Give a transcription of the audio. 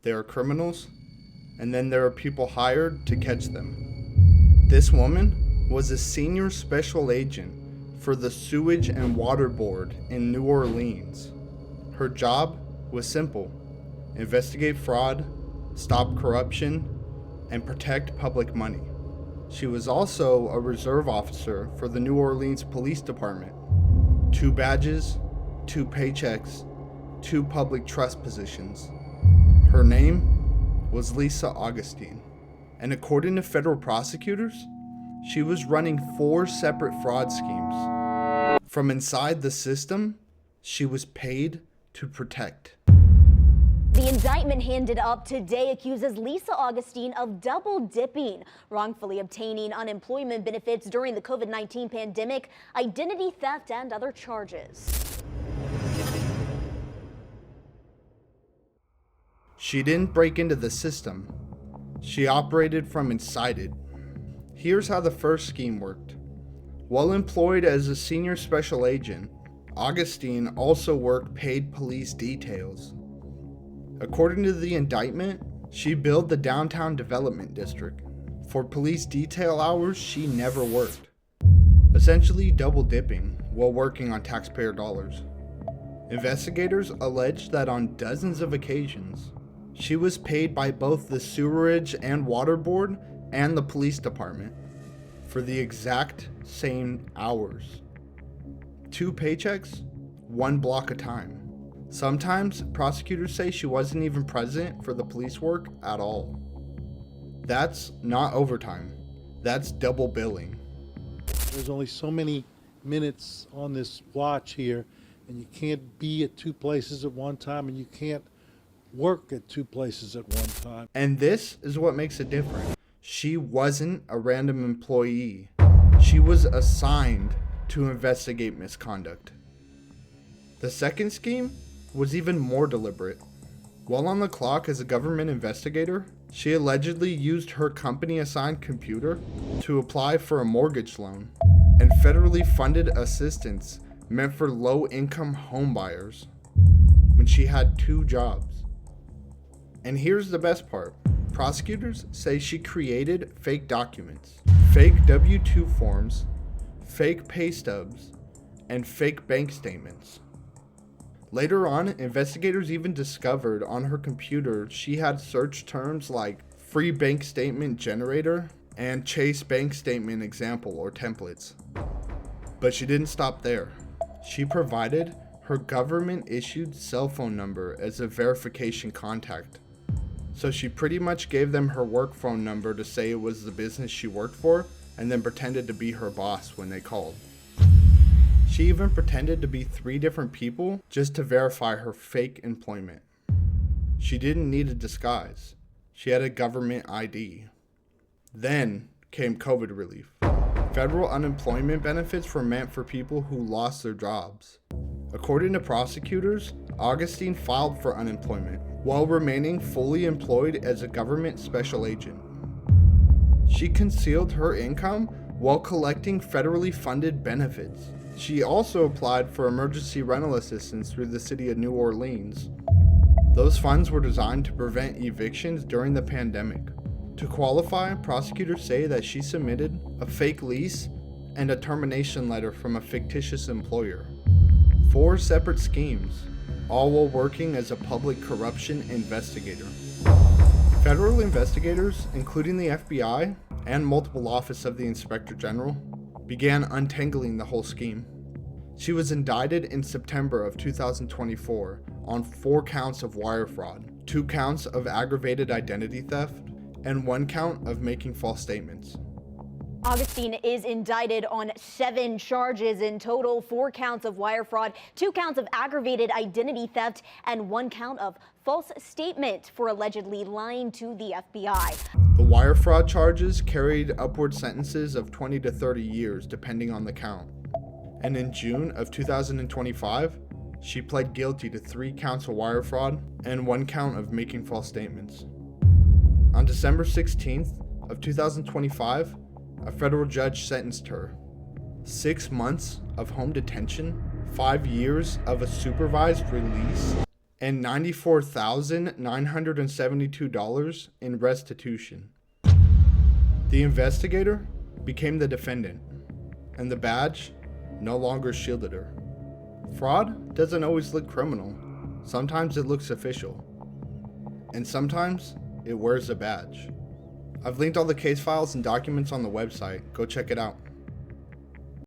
There are criminals, and then there are people hired to catch them. This woman was a senior special agent for the Sewage and Water Board in New Orleans. Her job was simple: investigate fraud, stop corruption, and protect public money. She was also a reserve officer for the New Orleans Police Department. 2 badges, 2 paychecks, 2 public trust positions. Her name was Leessa Augustine, and according to federal prosecutors, she was running 4 separate fraud schemes. From inside the system, she was paid to protect. The indictment handed up today accuses Leessa Augustine of double dipping, wrongfully obtaining unemployment benefits during the COVID-19 pandemic, identity theft, and other charges. She didn't break into the system. She operated from inside it. Here's how the first scheme worked. While employed as a senior special agent, Augustine also worked paid police details. According to the indictment, she billed the downtown development district. For police detail hours she never worked, essentially double dipping while working on taxpayer dollars. Investigators alleged that on dozens of occasions, she was paid by both the Sewerage and Water Board and the police department for the exact same hours. 2 paychecks, 1 block of time. Sometimes prosecutors say she wasn't even present for the police work at all. That's not overtime. That's double billing. There's only so many minutes on this watch here, and you can't be at 2 places at one time, and you can't work at 2 places at one time. And this is what makes it different. She wasn't a random employee. She was assigned to investigate misconduct. The second scheme was even more deliberate. While on the clock as a government investigator, she allegedly used her company-assigned computer to apply for a mortgage loan and federally funded assistance meant for low-income homebuyers when she had 2 jobs. And here's the best part. Prosecutors say she created fake documents, fake W-2 forms, fake pay stubs, and fake bank statements. Later on, investigators even discovered on her computer she had search terms like free bank statement generator and Chase bank statement example or templates. But she didn't stop there. She provided her government-issued cell phone number as a verification contact. So she pretty much gave them her work phone number to say it was the business she worked for, and then pretended to be her boss when they called. She even pretended to be 3 different people just to verify her fake employment. She didn't need a disguise. She had a government ID. Then came COVID relief. Federal unemployment benefits were meant for people who lost their jobs. According to prosecutors, Augustine filed for unemployment while remaining fully employed as a government special agent. She concealed her income while collecting federally funded benefits. She also applied for emergency rental assistance through the city of New Orleans. Those funds were designed to prevent evictions during the pandemic. To qualify, prosecutors say that she submitted a fake lease and a termination letter from a fictitious employer. 4 separate schemes, all while working as a public corruption investigator. Federal investigators, including the FBI and multiple office of the Inspector General, began untangling the whole scheme. She was indicted in September of 2024 on 4 counts of wire fraud, 2 counts of aggravated identity theft, and 1 count of making false statements. Augustine is indicted on 7 charges in total: 4 counts of wire fraud, 2 counts of aggravated identity theft, and 1 count of false statement for allegedly lying to the FBI. The wire fraud charges carried upward sentences of 20 to 30 years depending on the count. And in June of 2025, she pled guilty to 3 counts of wire fraud and 1 count of making false statements. On December 16th of 2025, a federal judge sentenced her 6 months of home detention, 5 years of a supervised release, and $94,972 in restitution. The investigator became the defendant, and the badge no longer shielded her. Fraud doesn't always look criminal. Sometimes it looks official. And sometimes it wears a badge. I've linked all the case files and documents on the website. Go check it out.